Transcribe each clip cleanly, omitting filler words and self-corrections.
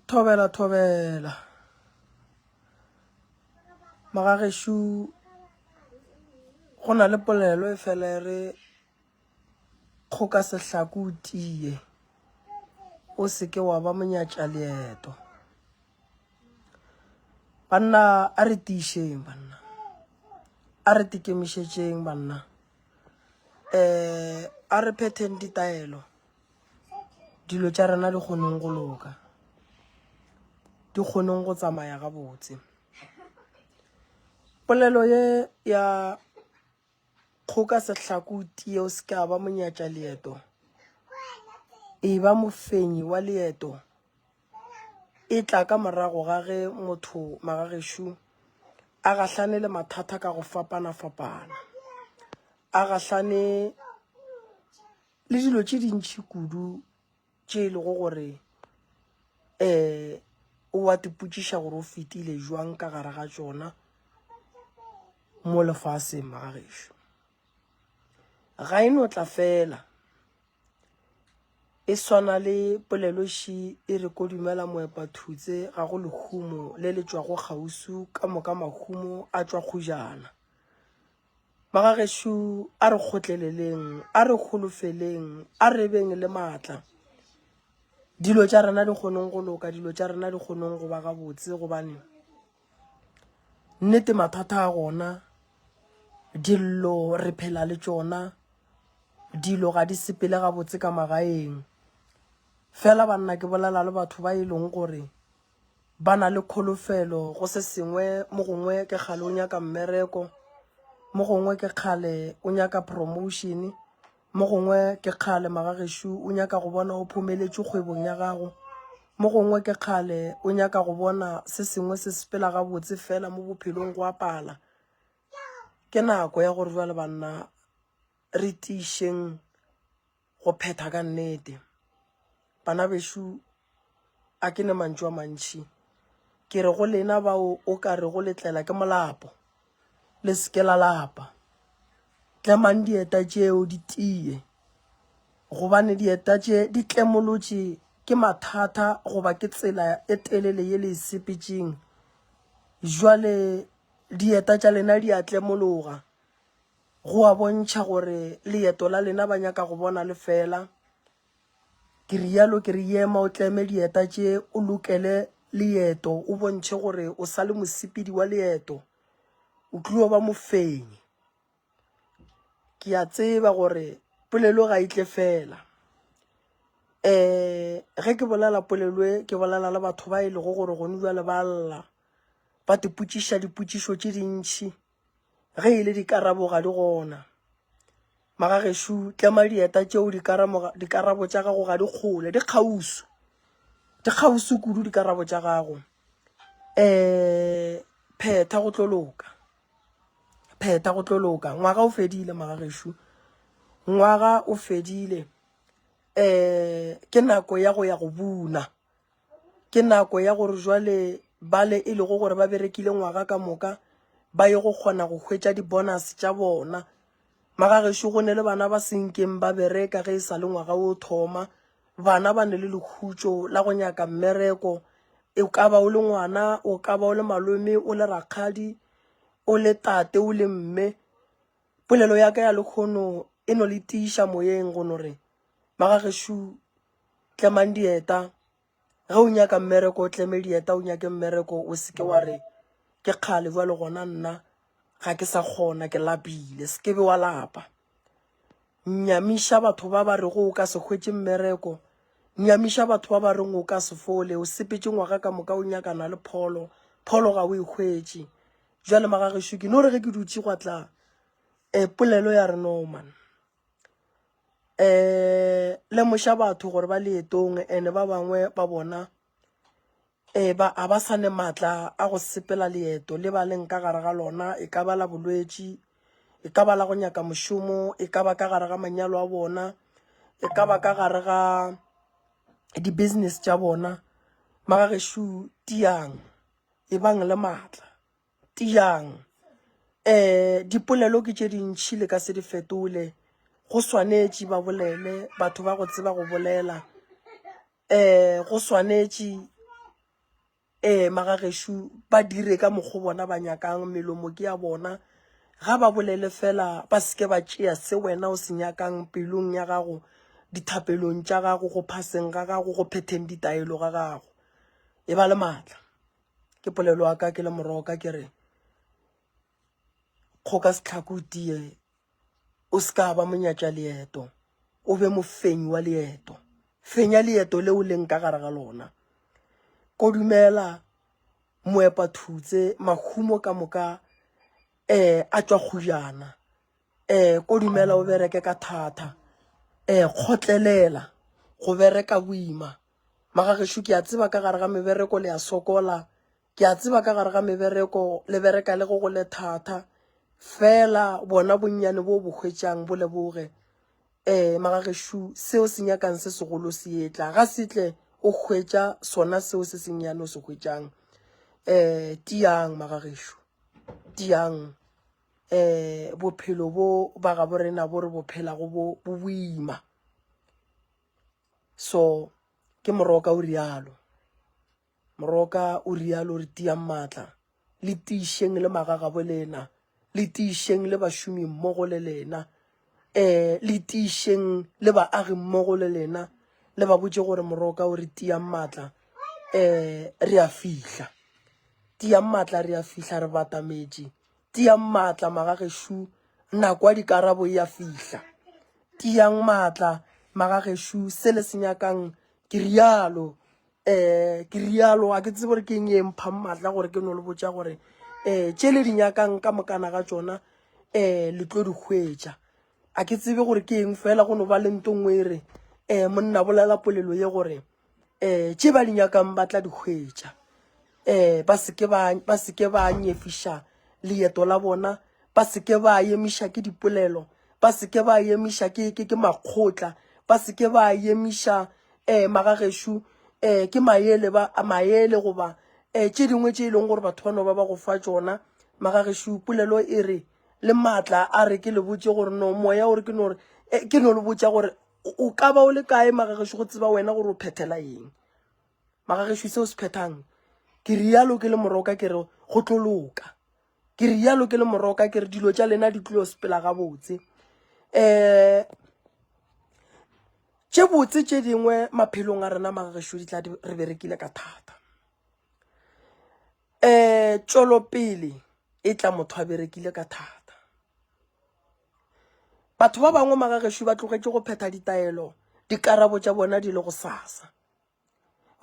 Thobela magageshu go na le polelo e fela re kgoka sehlako o tie o seke wa ba monyatša leeto banna a re tišeng banna a re tikemišetšeng banna a re phetheng ditaelo dilo tša rena di kgoneng go loka di kgoneng go tsamaya gabotse polelo ye ya kgoka sehlako o tie o seke a ba monyatša leeto e ba mofenyi wa leeto e tla ka morago ga ge motho magageshu a gahlane le mathata ka go fapana-fapana a gahlane le dilo tše dintšhi kudu tše e lego gore o wa tipotšiša gore o fetile jwang ka gare ga tšona mo lefaseng magagesho ga e no tla fela e swana le poleloši e re ko dumela moepathutse ga go lehumo le le tšwa go kgausu ka moka mahumo a tšwa khujana magagesho a re kgotleleleng a re kgolofeleng a re beng le maatla dilo tša rena di kgoneng go loka dilo tša rena di kgoneng go ba gabotse gobane nnete mathata a gona dillo re phela le tšona dilo ga di sepele gabotse ka magaeng fela banna ke bolela le batho ba e leng gore ba na le kholofelo go se sengwe mo gongwe ke kgale o nyaka mmereko mo gongwe ke kgale o nyaka promotion mo gongwe ke kgale magagesho o nyaka go bona o phomeletše kgwebong ya gago mo gongwe ke kgale o nyaka go bona se sengwe se sepela gabotse fela mo bophelong go apala ke nako ya gore jwale banna re tišeng go phetha ka nnete bana beshu a ke ne mantšu a mantši ke re go lena bao o ka re go letlela ke molapo le seke la lapa tlemang dieta tšeo di tie gobane dieta tše di tlemolotše ke mathata goba ke tsela e telele ye le sepetšeng jwale dieta tša lena di a tlemologa go a bontšha gore leeto la lena ba nyaka go bona le fela ke rialo ke re ema o tleme dieta tše o lokele leeto o bontšhe gore o sa le mosepedi wa leeto o tlile ba mofenyi ke a tseba gore polelo ga itle fela ge ke bolela polelo e ke bolela le batho ba e lego gore gone jwale ba lla ba tipotšiša dipotšišo tše dintšhi ge e le dikarabo ga di gona magagesho tlema dieta tšeo dikarabo tša gago ga di kgole di kgausu kudu dikarabo tša gago phetha go tlo loka ngwaga o fedile magagesho ngwaga o fedile ke nako ya go ya go buna ke nako ya gore jwale bale e lego gore ba berekile ngwaga ka moka ba ye go kgona go hwetša di-bonus tša bona magagesho go ne le bana ba senkeng ba bereka ge e sa le ngwaga o thoma bana ba ne le lekhutšo la go nyaka mmereko e ka ba o le ngwana o ka ba o le malome o le rakgadi o le tate o le mme polelo ya ka ya lekgono e no le tiiša moyeng go nore magagesho tlemang dieta ge o nyaka mmereko o tleme dieta o nyake mmereko o seke wa re ke kgale jwale gona nna ga ke sa kgona ke lapile seke be wa lapa nyamiša batho ba ba rego o ka se hwetše mmereko nyamiša batho ba ba reng o ka se fole o sepetše ngwaga ka moka o nyakana le pholo ga o e hwetše jwale magagesho ke no re ge ke dutše gwa tla polelo ya re no man lemoša batho gore ba leetong ene ba bangwe ba bona a ba sa ne maatla a go sepela leeto le ba leng ka gare ga lona e ka ba la bolwetši e ka ba la go nyaka mošomo e ka ba ka gare ga manyalo a bona e ka ba ka gare ga di-business tša bona magagesho tiang e bang le maatla tiang dipolelo ke tše dintšhi le ka se di fetole go swanetše ba bolele batho ba go tseba go bolela go swanetše magageshu ba dire ka mokgo bona ba nyakang melomo ke ya bona ga ba bolele fela ba seke ba tšea se wena o se nyakang pelong ya gago dithapelong tša gago go phaseng ga gago go phetheng ditaelo ga gago e ba le maatla ke polelo wa ka ke le moroka ke re go ka se tlhako tie o ska ba monyatša leeto o be mofenyi wa leeto fenya leeto le o leng ka gare ga lona ko dumela moepa thutse mahumo ka moka a tšwa khujana ko dumela o bereke ka thata khotlelela go bereka boima magageshu ke a tseba ka gare ga mebereko le a sokola ke a tseba ka gare ga mebereko le bereka le go le thata fela bona bonnyane bo bo hwetšang bo leboge magageshu seo se nyakang se segolo se etla ga setle o hwetša sona seo se senyane o se hwetšang tiang magageshu tiang bophelo bo ba ga borena bo re bophela go bo boima so ke moroka o rialo re tiang matla le tišeng le magaga bolena le tišeng le bašomi mmogo le lena le tišeng le baagi mmogo le lena le ba botse gore moroka o re tiang matla re a fihla tiang matla re a fihla re batametše tiang matla magageshu nako ya dikarabo ya fihla tiang matla magageshu se le senyakang ke rialo a ke tsebe gore ke eng e mphang matla gore ke no le botša gore tše le di nyakang ka mokana ga tšona le tlo di hwetša a ke tsebe gore ke eng fela go no ba le nto ngwe re monna bolela polelo ye gore tše ba di nyakang ba tla di hwetša ba seke ba nyefiša leeto la bona ba seke ba emiša ke dipolelo ba seke ba emiša ke makgotla ba seke ba emiša magageshu ke maele goba tše dingwe tše e leng gore batho bano ba go fa tšona magageshu polelo e re le maatla a re ke le botse gore no moya gore ke no le botša gore o ka ba o le kae magageshu go tseba wena gore o phethela eng magageshu seo se phethang ke rialo ke le moroka ke re go tlo loka ke rialo ke le moroka ke re dilo tša lena di tlo sepela ga botse tše botse tše dingwe maphelong a rena magagesho di tla re berekile ka thata tšwelopele e tla motho a berekile ka thata batho ba bangwe magagesho ba tlogetše go phetha ditaelo dikarabo tša bona di le go sasa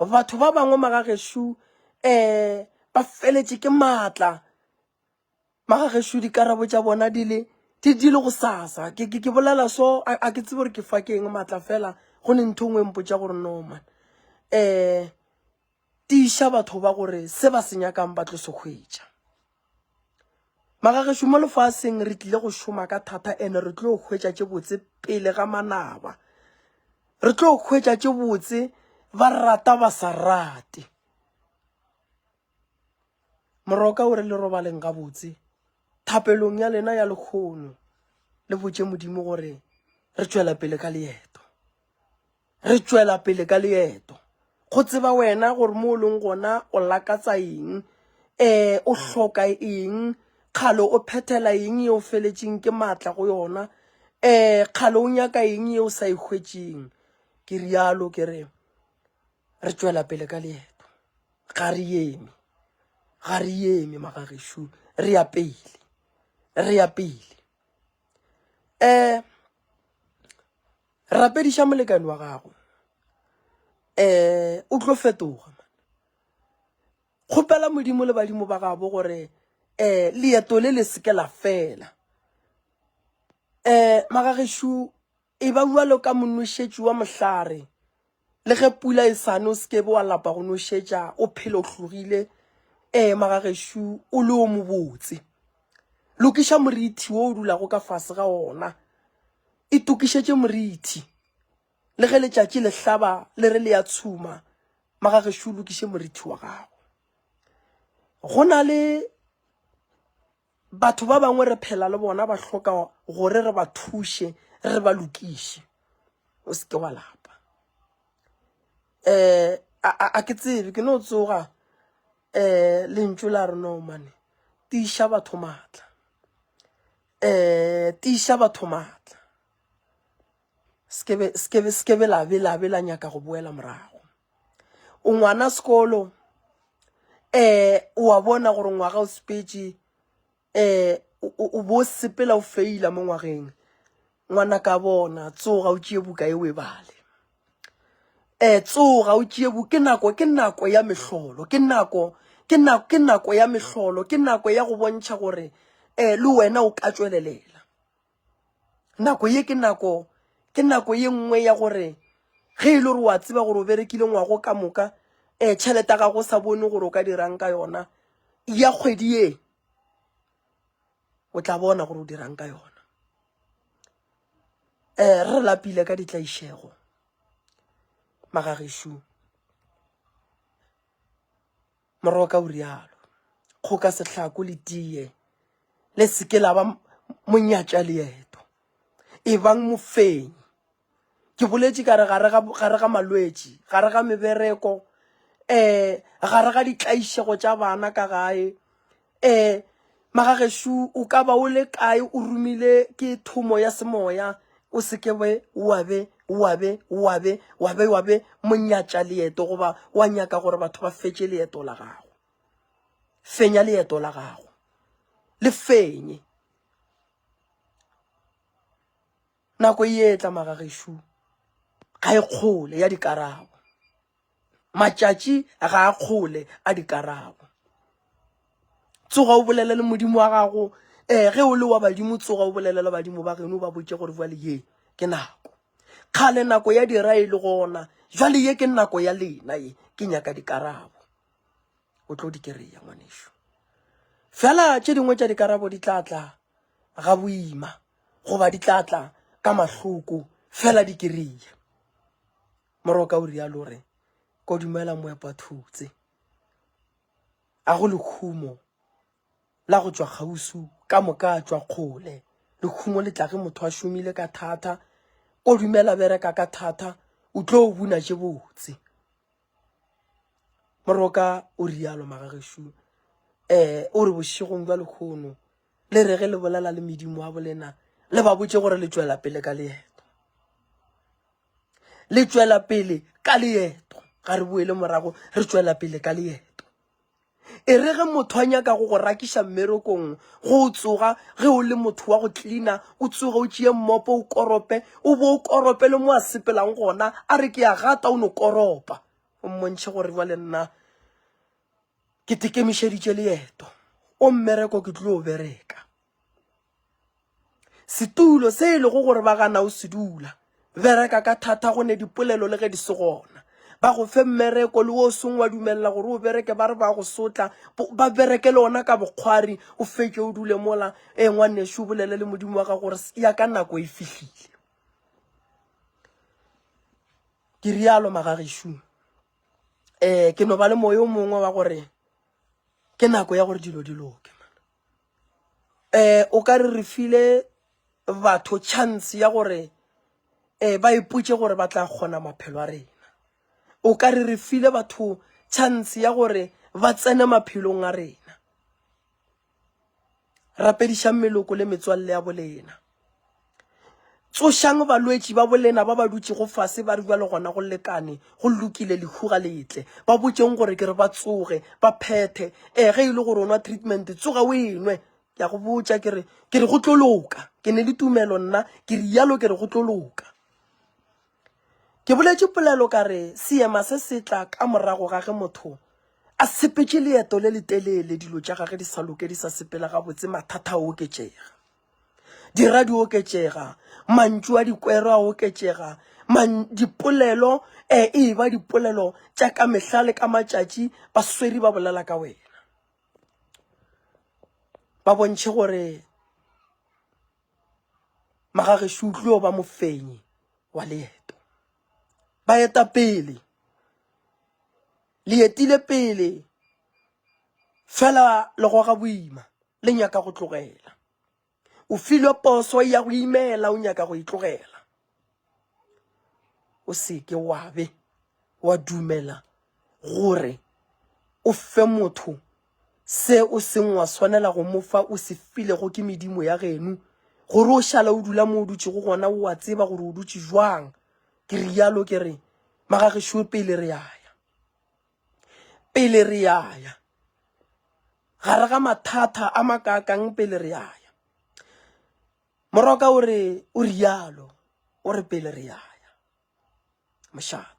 batho ba bangwe magagesho ba feletše ke maatla magagesho dikarabo tša bona di le go sasa ke bolela so a ke tsebe gore ke fa ke eng maatla fela go ne ntho ngwe mpotša gore no man tiiša batho ba gore se ba se nyakang ba tlo se hwetša magagesho mo lefaseng re tlile go šoma ka thata ene re tlo hwetša tše botse pele ga manaba re tlo hwetša tše botse ba rata ba sa rate moroka o re le robaleng ga botse thapelong ya lena ya lekgono le botše modimo gore re tšwela pele ka leeto go tseba wena gore mo o leng gona o lakatsa eng o hloka eng kgale o phethela eng ye o feletšeng ke maatla go yona kgale o nyaka eng ye o sa ihwetšeng ke rialo ke re re tšwela pele ka leeto ga re eme magagesho re ya pele rapediša molekane wa gago o tlo fetoga kgopela modimo le badimo ba gabo gore leeto le seke la fela magagesho e ba bua le ka monošetši wa mohlare le ge pula e sane o seke be wa lapa go nošetša o phele o tlogile magagesho o le o mobotse lokiša morithi wo o dulago ka fase ga ona e tokišetše morithi le ge letšatši le hlaba le re le ya tšhuma magagesho lokiše morithi wa gago go na le batho ba bangwe re phela le bona ba hloka gore re ba thuše re ba lokiše o seke wa lapa a ke tsebe ke no tsoga lentšu la re no mane tiiša batho maatla tiiša batho maatla skebe la be la nyaka go boela morago o ngwana sekolo wa bona gore ngwaga o sepetše o bo sepela o feila mo ngwageng ngwana ka bona tsoga o tšee buka e o e bale tsoga o tšee buka ke nako ya mehlolo ke nako ya mehlolo ke nako ya go bontšha gore le wena o ka tšwelelela nako ye ke nako ye nngwe ya gore ge e le gore wa tseba gore o berekile ngwago ka moka tšhelete ga go sa bone gore o ka dirang ka yona ya kgwedi ye o tla bona gore o dirang ka yona re lapile ka ditlaišego magagešo moroka o rialo kgoka sehlako le tie le seke la ba monyatša leeto e bang mofenyi ke boletše ka re gare ga malwetši gare ga mebereko gare ga ditlaišego tša bana ka gae magagešo o ka ba o le kae o rumile ke thomo ya semoya o sekebe wa be monyatša leeto goba wa nyaka gore batho ba fetše leeto la gago fenya leeto la gago le fenye nako e tla magagešo ga e kgole ya dikarabo matšatši ga a kgole a dikarabo tsoga o bolele le modimo wa gago ge o le wa badimo tsoga o bolele le badimo ba geno ba botše gore jwale ye ke nako kgale nako ya dira e le gona jwale ye ke nako ya lena ye ke nyaka dikarabo o tlo di kereya ngwanešo fela tše dingwe tša dikarabo di tla tla ga boima goba di tla tla ka mahloko fela di kereya moroka o rialo re ko dumela moepa thutse a go lekhumo la go tšwa kgausu ka moka tšwa kgole lekhumo le tla ge motho a šomile ka thata ko dumela bereka ka thata o tlo o buna tše botse moroka o rialo magagešo o re bošegong bja lekgono le re ge le bolela le medimo wa bolena le ba botše gore le tšwela pele ka leeto le tšwela pele ka leeto ga re boele morago re tšwela pele ka leeto e re ge motho a nyaka go rakiša mmerekong go tsoga ge o le motho wa go tlina o tsoga o tšee mmopo o korope o bo o korope le mo a sepelang gona a re ke a gata o no koropa o mmontšhe gore ba le nna ke tekemišeditše leeto o mmereko ke tlo o bereka setulo se e lego gore ba gana o se dula bereka ka thata gone dipolelo le ge di se gona ba go fe mmereko le o seng wa dumelela gore o bereke ba re ba go sotla ba bereke le ona ka bokgwari o fetse o dule mola ngwanešo o bolele le modimo wa ga gore ya ka nako e fihlile ke rialo magagešo ke no ba le moya o mongwe wa gore ke nako ya gore dilo di loke o ka re file batho chance ya gore ba ipotše gore ba tla kgona maphelo a rena o ka re file batho chance ya gore ba tsene maphelong a rena rapedišang meloko le metswalle ya bolena tsošang balwetši ba bolena ba ba dutše go fase ba re bja le gona go lekane go lokile lehuga letle ba botšeng gore ke re ba tsoge ba phethe ge e le gore o nwa treatment tsoga o enwe ke a go botša ke re go tlo loka ke ne le tumelo nna ke rialo ke re go tlo loka ke boletše polelo ka re seema se se tla ka morago ga ge motho a sepetše leeto le letelele dilo tša gage di sa loke di sa sepela gabotse mathata a oketšega dira di oketšega mantšu a dikwero a oketšega dipolelo e ba dipolelo tša ka mehla le ka matšatši basweri ba bolela ka wena ba bontšhe gore magagešo o tlo ba mofenyi wa leeto ba eta pele le etile pele fela le go ga boima le nyaka go tlogela o filwe poso ya go imela o nyaka go itlogela o seke wa be wa dumela gore o fe motho se o seng wa swanela go mofa o se file go ke medimo ya geno gore o šala o dula mo o dutse go gona o a tseba gore o dutse jwang ke rialo ke re magagesho pele re yaya gare ga mathata a makakang pele re yaya moroka o rialo o re pele re yaya mošala